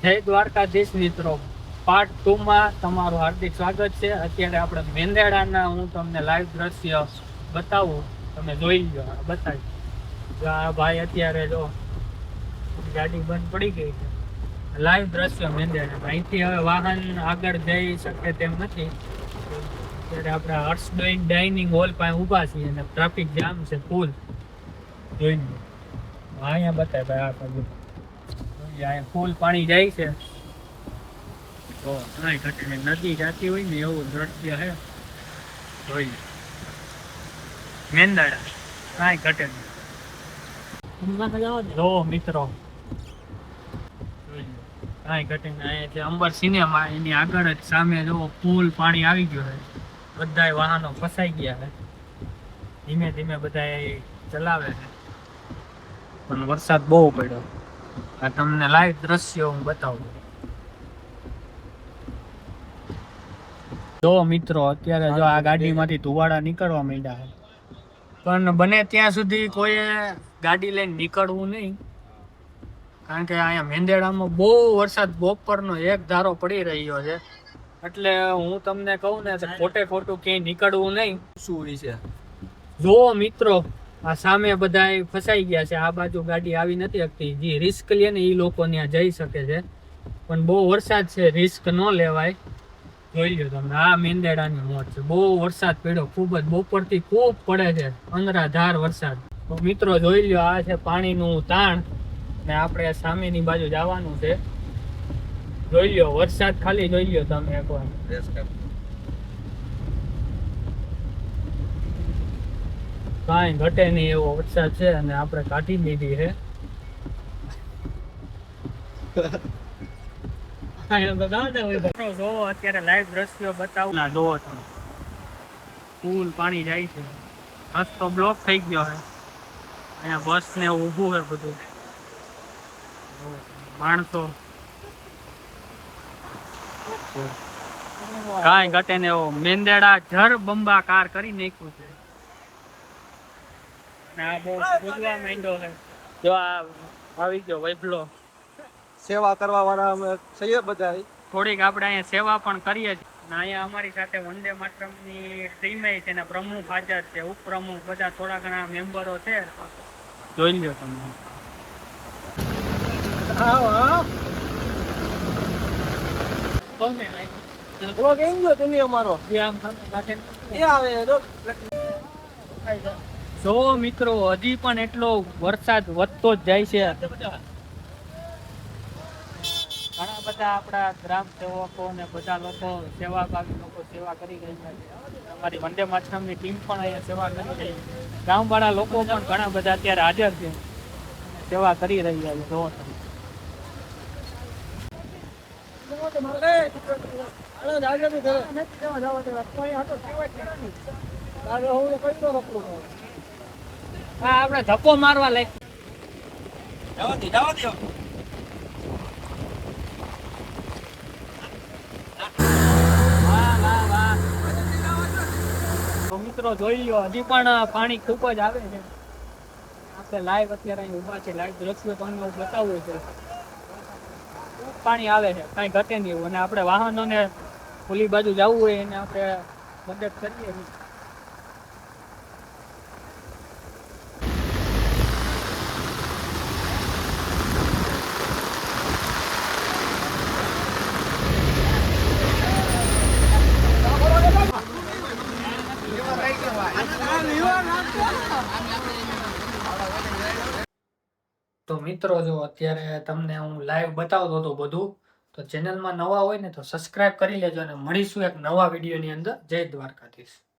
જય દ્વારકાધીશ મિત્રો, પાર્ટ 2 માં તમારું હાર્દિક સ્વાગત છે। અત્યારે આપણે મેંદેડાના હું તમને લાઈવ દ્રશ્ય બતાવું, તમે જોઈ લો। બતાવી જો આ ભાઈ અત્યારે જો ગાડી બંધ પડી ગઈ છે, લાઈવ દ્રશ્ય મેંદેડા। અહીંથી હવે વાહન આગળ જઈ શકે તેમ નથી। અત્યારે આપણે હર્ષ ડાઇનિંગ હોલ પાસે ઊભા છીએ અને ટ્રાફિક જામ છે ફૂલ। જોઈને અહીંયા બતાય ભાઈ, આ બાજુ ફૂલ પાણી જાય છે, તો કાંઈ ઘટે નહીં। નદી જાતી હોય ને એવું દ્રશ્ય છે, જોઈ મેંદાડા કાંઈ ઘટે નહીં। જો મિત્રો કાંઈ ઘટે નહીં। અહીંયા છે અંબર સિનેમા, એની આગળ જ સામે જો ફૂલ પાણી આવી ગયું છે, બધાય વાહનો ફસાઈ ગયા છે। ધીમે ધીમે બધા ચલાવે છે, પણ વરસાદ બહુ પડ્યો। આ તમને લાઈવ દ્રશ્ય હું બતાવું। જો મિત્રો અત્યારે જો આ ગાડીમાંથી ધુવાડા નીકળવા માંડ્યા છે, પણ બને ત્યાં સુધી કોઈએ ગાડી લઈને નીકળવું નહીં, કારણ કે અહીંયા મેંદેડામાં બહુ વરસાદ બપોરનો એક ધારો પડી રહ્યો છે। એટલે હું તમને કહું ને તો ખોટે ખોટું ક્યાંય નીકળવું નહીં। શું છે જો મિત્રો આ સામે બધા ફસાઈ ગયા છે, આ બાજુ ગાડી આવી નથી શકતી। જે રિસ્ક લે ને એ લોકો ત્યાં જઈ શકે છે, પણ બહુ વરસાદ છે, રિસ્ક ન લેવાય। જોઈ લો તમે, આ મેંદેડાની મોત છે, બહુ વરસાદ પડ્યો, ખૂબ જ બપોરથી ખૂબ પડે છે, અનરાધાર વરસાદ। તો મિત્રો જોઈ લો, આ છે પાણીનું તાણ ને આપણે સામેની બાજુ જવાનું છે। જોઈ લો વરસાદ, ખાલી જોઈ લો તમે એકવાર। કાંઈ ઘટે નહીં એવો વરસાદ છે, અને આપણે કાઢી લીધી છે। અત્યારે લાઈવ દ્રશ્યો બતાવું ના, જોવો તમે ફૂલ પાણી જાય છે, રસ્તો બ્લોક થઈ ગયો છે। અહીંયા બસ ને ઊભું છે બધું, માણસો કાંઈ ઘટે ને એવો મેંદેડા જર બંબાકાર કરી નાખ્યું છે। આ બહુ ભૂલવા માંડ્યો છે, જો આ આવી ગયો વૈભલો। સેવા કરવા વાળા અમે છીએ બધા। થોડીક આપણે અહીંયા સેવા પણ કરીએ છીએ, અને અહીંયા અમારી સાથે વંદે માતરમની ટીમ છે ને પ્રમુખ હાજર છે, ઉપપ્રમુખ બધા થોડા ઘણા મેમ્બરો છે, જોઈ લો તમે। તમે અમારો જો મિત્રો હજી પણ એટલો વરસાદ વધતો જ જાય છે। ઘણા બધા આપણા ગ્રામ સેવકો ને બધા લોકો સેવાભાવી લોકો સેવા કરી રહ્યા છે। અમારી વંદે માતરમની ટીમ પણ અહીંયા સેવા કરી રહી છે, ગામવાળા લોકો પણ ઘણા બધા અત્યારે હાજર છે, સેવા કરી રહ્યા છે। જોવો તમે હા, આપણે ધક્કો મારવા લાગ મિત્રો જોઈ લો, હજી પણ પાણી ખૂબ જ આવે છે। આપણે લાઈવ અત્યારે અહીં ઉભા છે, લાઈવ દ્રશ્ય તમને બતાવવું છે, પાણી આવે છે, કાંઈ ઘટે નહીં એવું। અને આપણે વાહનોને ખુલ્લી બાજુ જવું હોય એને આપણે મદદ કરીએ છીએ। તો મિત્રો જો અત્યારે તમને હું લાઈવ બતાવતો હતો બધું, તો ચેનલમાં નવા હોય ને તો સબસ્ક્રાઇબ કરી લેજો, અને મળીશું એક નવા વિડીયોની અંદર। જય દ્વારકાધીશ।